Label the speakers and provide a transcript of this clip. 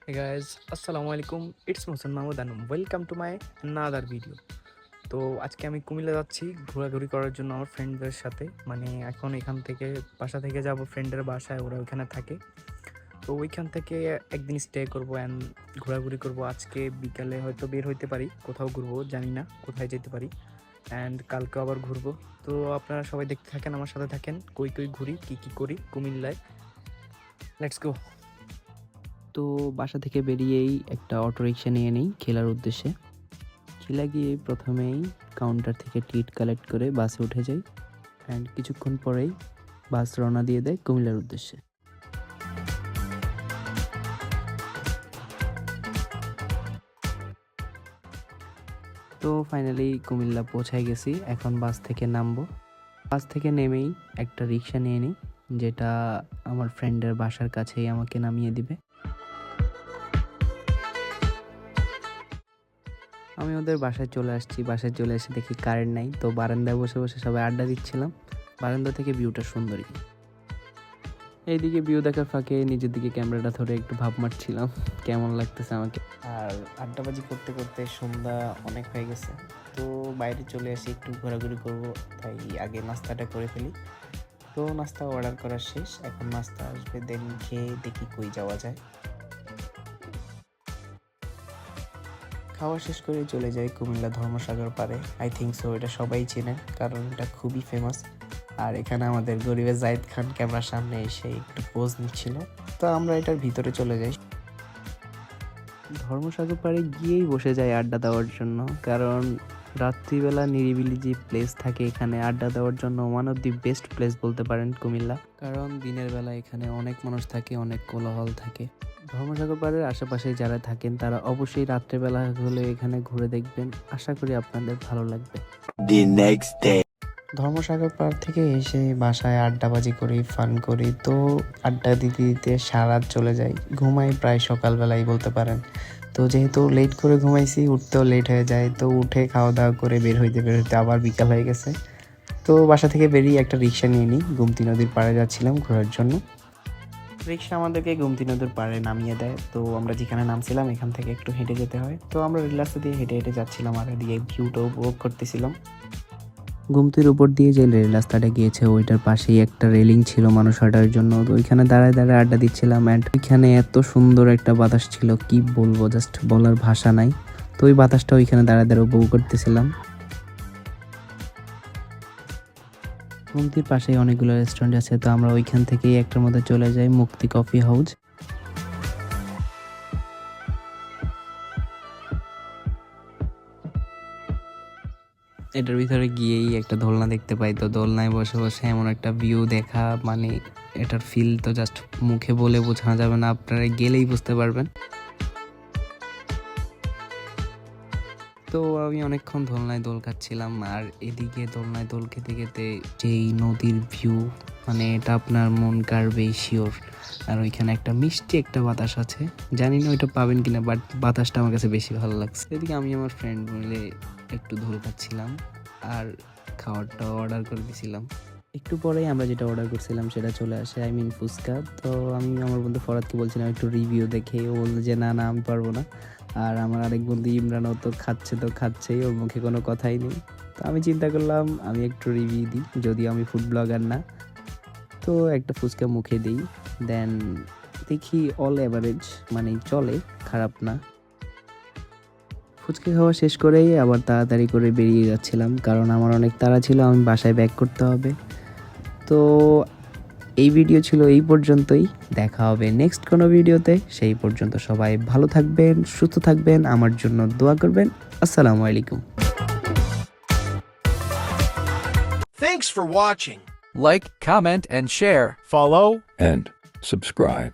Speaker 1: Hey guys, আসসালামু আলাইকুম। It's Mohsen Mahmud and welcome to my another video. তো আজকে আমি কুমিল্লা যাচ্ছি ঘোরাঘুরি করার জন্য আমার ফ্রেন্ডদের সাথে। মানে এখন এখান থেকে বাসা থেকে যাব ফ্রেন্ডের বাসায়, ওরা ওইখানে থাকে। তো ওইখান থেকে একদিন স্টে করব অ্যান্ড ঘোরাঘুরি করব। আজকে বিকালে হয়তো বের হইতে পারি, কোথাও ঘুরবো, জানি না কোথায় যেতে পারি। অ্যান্ড কালকে আবার ঘুরবো। তো আপনারা সবাই দেখতে থাকেন, আমার সাথে থাকেন, কই কই ঘুরি, কী করি কুমিল্লায়। Let's go. তো বাসা থেকে বেরিয়েই একটা অটোরিকশা নিয়ে নিই খেলার উদ্দেশ্যে। খেলা গিয়ে প্রথমেই কাউন্টার থেকে টিকিট কালেক্ট করে বাসে উঠে যাই অ্যান্ড কিছুক্ষণ পরেই বাস রওনা দিয়ে দেয় কুমিল্লার উদ্দেশ্যে। তো ফাইনালি কুমিল্লা পৌঁছায় গেছি, এখন বাস থেকে নামবো। বাস থেকে নেমেই একটা রিক্সা নিয়ে নিই, যেটা আমার ফ্রেন্ডের বাসার কাছেই আমাকে নামিয়ে দিবে। আমি ওদের বাসায় চলে আসছি। বাসায় চলে এসে দেখি কারেন্ট নাই, তো বারান্দায় বসে বসে সবাই আড্ডা দিচ্ছিলাম। বারান্দা থেকে ভিউটা সুন্দরই। এইদিকে ভিউ দেখার ফাঁকে নিজের দিকে ক্যামেরাটা ধরে একটু ভাব মারছিলাম কেমন লাগতেছে আমাকে। আর আড্ডাবাজি করতে করতে সন্ধ্যা অনেক হয়ে গেছে, তো বাইরে চলে আসি একটু ঘোরাঘুরি করব, তাই আগে নাস্তাটা করে ফেলি। তো নাস্তা অর্ডার করা শেষ, এখন নাস্তা আসবে, দেন খেয়ে দেখি কই যাওয়া যায়। খাওয়া শেষ করে চলে যাই কুমিল্লা ধর্মসাগর পাড়ে। আই থিঙ্ক সো এটা সবাই চেনেন, কারণ এটা খুবই ফেমাস। আর এখানে আমাদের গরিবে জাহিদ খান ক্যামেরার সামনে এসে একটু পোজ নিচ্ছিল, তো আমরা এটার ভিতরে চলে যাই। ধর্মসাগর পাড়ে গিয়েই বসে যাই আড্ডা দেওয়ার জন্য, কারণ রাত্রিবেলা নিরিবিলি যে প্লেস থাকে এখানে আড্ডা দেওয়ার জন্য one of the best place বলতে পারেন কুমিল্লা। কারণ দিনের বেলা এখানে অনেক মানুষ থাকে, অনেক কোলাহল থাকে। ধর্মসাগর পাড়ের আশেপাশে যারা থাকেন তারা অবশ্যই রাত্রেবেলা হলে এখানে ঘুরে দেখবেন, আশা করি আপনাদের ভালো লাগবে। ধর্মসাগর পাড় থেকে এসে বাসায় আড্ডাবাজি করি, ফান করি। তো আড্ডা দিতে দিতে সারা চলে যায়, ঘুমাই প্রায় সকালবেলাই বলতে পারেন। তো যেহেতু লেট করে ঘুমাইছি, উঠতেও লেট হয়ে যায়, তো উঠে খাওয়া দাওয়া করে বের হইতে আবার বিকাল হয়ে গেছে। তো বাসা থেকে বেরিয়ে একটা রিক্সা নিয়ে নিই, গোমতী নদীর পাড়ে যাচ্ছিলাম ঘোরার জন্য। রিক্সা আমাদেরকে গোমতী নদীর পাড়ে নামিয়ে দেয়, তো আমরা যেখানে নামছিলাম এখান থেকে একটু হেঁটে যেতে হয়। তো আমরা রেল রাস্তা দিয়ে হেঁটে হেঁটে যাচ্ছিলাম আর এদিকে ভিউটা উপভোগ করতেছিলাম। গোমতীর উপর দিয়ে যে রেল রাস্তাটা গিয়েছে ওইটার পাশেই একটা রেলিং ছিল মানুষ হাঁটার জন্য, তো ওইখানে দাঁড়ায় দাঁড়ায় আড্ডা দিচ্ছিলাম। অ্যান্ড ওইখানে এত সুন্দর একটা বাতাস ছিল, কি বলবো, জাস্ট বলার ভাষা নাই। তো ওই বাতাসটা ওইখানে দাঁড়ায় দাঁড়ায় উপভোগ করতেছিলাম। গোমতীর পাশেই অনেকগুলো রেস্টুরেন্ট আছে, তো আমরা ওইখান থেকেই একটার মধ্যে চলে যাই, মুক্তি কফি হাউস। এটার ভিতরে গিয়েই একটা দোলনা দেখতে পাই, তো দোলনায় বসে বসে এমন একটা ভিউ দেখা, মানে এটার ফিল তো জাস্ট মুখে বলে বোঝানো যাবে না, আপনারা গেলেই বুঝতে পারবেন। তো আমি অনেকক্ষণ দোলনায় দোল খাচ্ছিলাম, আর এদিকে দোলনায় দোল খেতে খেতে যেই নদীর ভিউ, মানে এটা আপনার মন কাড়বেই শিওর। আর ওইখানে একটা মিষ্টি একটা বাতাস আছে, জানি না ওইটা পাবেন কিনা, বাট বাতাসটা আমার কাছে বেশি ভালো লাগছে। এদিকে আমি আমার ফ্রেন্ড মিলে একটু দোল খাচ্ছিলাম আর খাবারটা অর্ডার করে দিয়েছিলাম। একটু পরেই আমরা যেটা অর্ডার করছিলাম সেটা চলে আসে, আই মিন ফুচকা। তো আমি আমার বন্ধু ফরাদকে বলছিলাম একটু রিভিউ দেখে, ও বললো যে না না আমি পারবো না। আর আমার আরেক বন্ধু ইমরানও তো খাচ্ছেই, ওর মুখে কোনো কথাই নেই। তো আমি চিন্তা করলাম আমি একটু রিভিউ দিই, যদিও আমি ফুড ব্লগার না। তো একটা ফুচকা মুখে দিই, দেন দেখি অল অ্যাভারেজ, মানে চলে, খারাপ না। ফুচকা খাওয়া শেষ করেই আবার তাড়াতাড়ি করে বেরিয়ে যাচ্ছিলাম, কারণ আমার অনেক তাড়া ছিল, আমি বাসায় ব্যাক করতে হবে। তো এই ভিডিও ছিল এই পর্যন্তই, দেখা হবে নেক্সট কোনো ভিডিওতে। সেই পর্যন্ত সবাই ভালো থাকবেন, সুস্থ থাকবেন, আমার জন্য দোয়া করবেন। আসসালামু আলাইকুম।
Speaker 2: Thanks for watching. Like, comment, and share. Follow
Speaker 3: and subscribe.